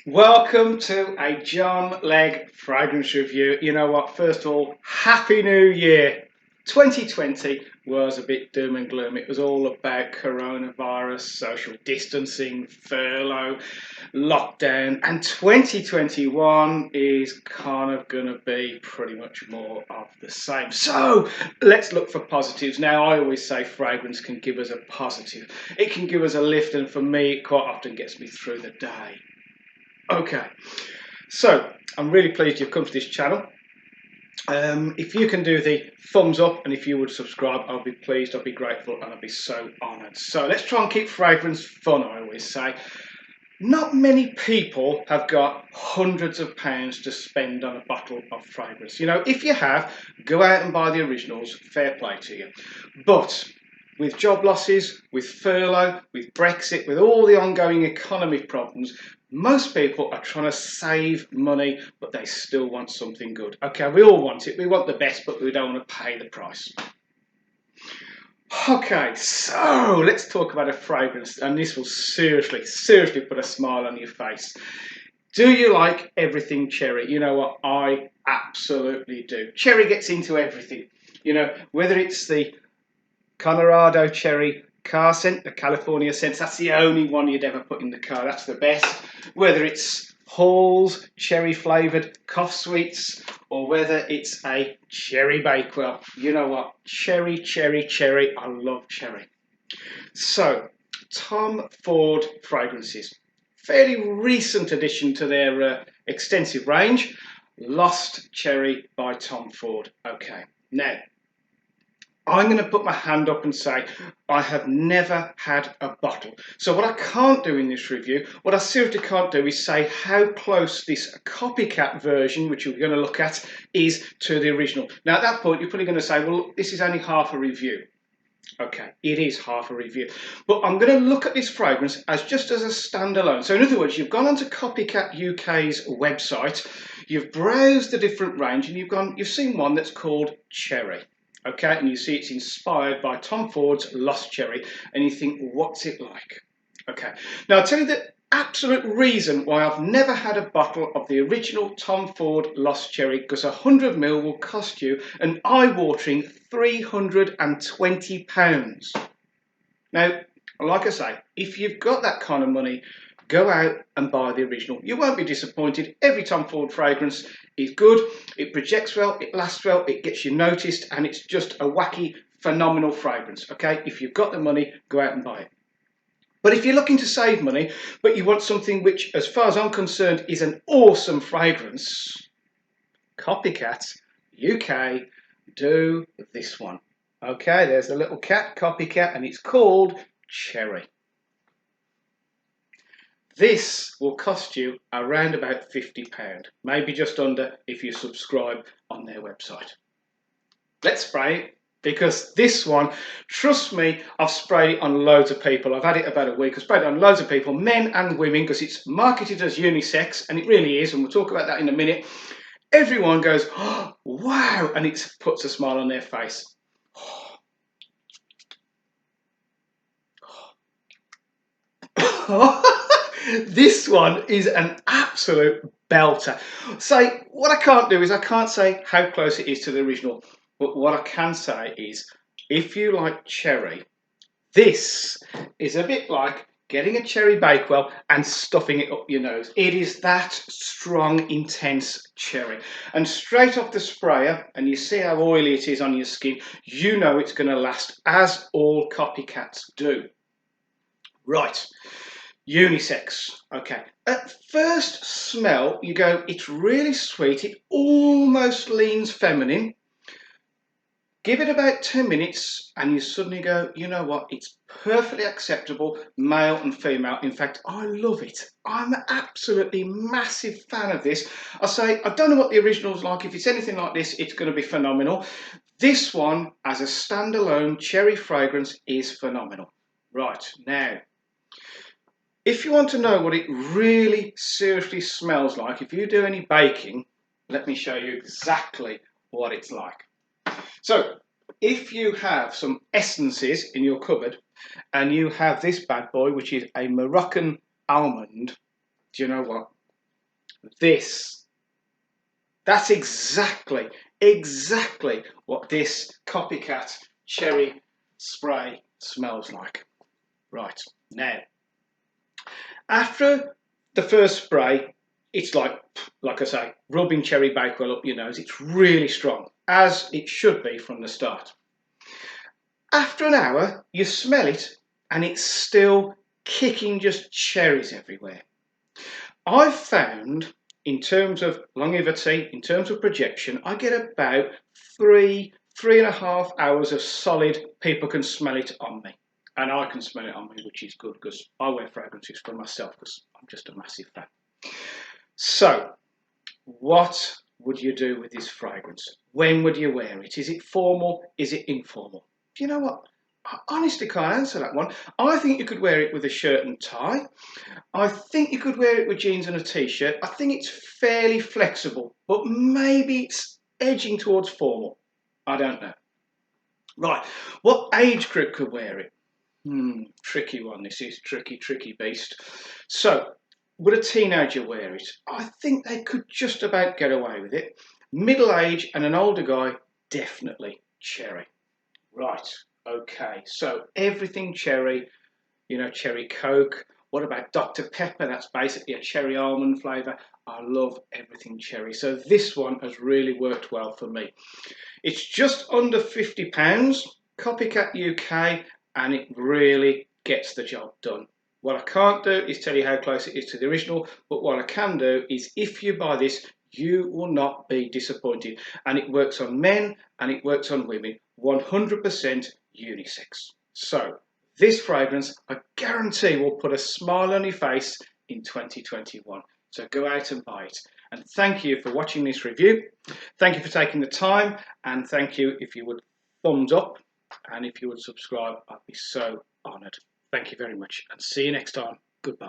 Welcome to a John Legg fragrance review. You know what, first of all, Happy New Year. 2020 was a bit doom and gloom. It was all about coronavirus, social distancing, furlough, lockdown, and 2021 is kind of going to be pretty much more of the same. So let's look for positives. Now, I always say fragrance can give us a positive. It can give us a lift, and for me, it quite often gets me through the day. Okay, so I'm really pleased you've come to this channel. If you can do the thumbs up and if you would subscribe, I'll be pleased, I'll be grateful, and I'll be so honoured. So let's try and keep fragrance fun, I always say. Not many people have got hundreds of pounds to spend on a bottle of fragrance. You know, if you have, go out and buy the originals, fair play to you. But with job losses, with furlough, with Brexit, with all the ongoing economy problems, most people are trying to save money, but they still want something good. Okay, we all want it. We want the best, but we don't want to pay the price. Okay, so let's talk about a fragrance, and this will seriously put a smile on your face. Do you like everything cherry? You know what? I absolutely do. Cherry gets into everything. You know, whether it's the Colorado cherry car scent, the California scent, that's the only one you'd ever put in the car. That's the best. Whether it's Hall's cherry flavoured cough sweets, or whether it's a cherry bakewell. You know what? Cherry. I love cherry. So, Tom Ford fragrances. Fairly recent addition to their extensive range. Lost Cherry by Tom Ford. Okay, now, I'm going to put my hand up and say I have never had a bottle. So what I can't do in this review, what I seriously can't do is say how close this copycat version, which we're going to look at, is to the original. Now at that point you're probably going to say, well, this is only half a review. Okay, it is half a review. But I'm going to look at this fragrance as just as a standalone. So in other words, you've gone onto COPYCAT UK's website, you've browsed the different range, and you've seen one that's called Cherry. Okay, and you see it's inspired by Tom Ford's Lost Cherry, and you think, what's it like? Okay, now I'll tell you the absolute reason why I've never had a bottle of the original Tom Ford Lost Cherry, because 100ml will cost you an eye-watering £320. Now, like I say, if you've got that kind of money, go out and buy the original. You won't be disappointed. Every Tom Ford fragrance is good. It projects well, it lasts well, it gets you noticed, and it's just a wacky, phenomenal fragrance. Okay, if you've got the money, go out and buy it. But if you're looking to save money, but you want something which, as far as I'm concerned, is an awesome fragrance, COPYCAT UK do this one. Okay, there's a little cat, COPYCAT, and it's called Cherry. This will cost you around about £50, maybe just under if you subscribe on their website. Let's spray it, because this one, trust me, I've sprayed it on loads of people. I've had it about a week. I've sprayed it on loads of people, men and women, because it's marketed as unisex, and it really is, and we'll talk about that in a minute. Everyone goes, oh, wow, and it puts a smile on their face. This one is an absolute belter. So what I can't do is I can't say how close it is to the original, but what I can say is if you like cherry, this is a bit like getting a cherry bakewell and stuffing it up your nose. It is that strong, intense cherry. And straight off the sprayer, and you see how oily it is on your skin, you know it's going to last, as all copycats do. Right. Unisex. Okay. At first smell, you go, it's really sweet. It almost leans feminine. Give it about 10 minutes and you suddenly go, you know what? It's perfectly acceptable, male and female. In fact, I love it. I'm an absolutely massive fan of this. I say, I don't know what the original's like. If it's anything like this, it's going to be phenomenal. This one, as a standalone cherry fragrance, is phenomenal. Right, now, if you want to know what it really seriously smells like, if you do any baking, let me show you exactly what it's like. So, if you have some essences in your cupboard and you have this bad boy, which is a Moroccan almond, do you know what? That's exactly what this Copycat cherry spray smells like. Right, now, after the first spray, it's like I say, rubbing cherry bakewell up your nose. It's really strong, as it should be from the start. After an hour, you smell it, and it's still kicking just cherries everywhere. I've found, in terms of longevity, in terms of projection, I get about 3.5 hours of solid. People can smell it on me, and I can smell it on me, which is good because I wear fragrances for myself because I'm just a massive fan. So, what would you do with this fragrance? When would you wear it? Is it formal? Is it informal? Do you know what? I honestly can't answer that one. I think you could wear it with a shirt and tie. I think you could wear it with jeans and a t-shirt. I think it's fairly flexible, but maybe it's edging towards formal. I don't know. Right, what age group could wear it? Tricky one. This is tricky beast. So, would a teenager wear it? I think they could just about get away with it. Middle age and an older guy, definitely cherry. Right, okay. So everything cherry, cherry Coke. What about Dr. Pepper? That's basically a cherry almond flavour. I love everything cherry. So this one has really worked well for me. It's just under £50, Copycat UK, and it really gets the job done. What I can't do is tell you how close it is to the original, but what I can do is if you buy this, you will not be disappointed. And it works on men and it works on women, 100% unisex. So this fragrance, I guarantee, will put a smile on your face in 2021. So go out and buy it. And thank you for watching this review. Thank you for taking the time, and thank you if you would thumbs up, and if you would subscribe, I'd be so honoured. Thank you very much, and see you next time. Goodbye.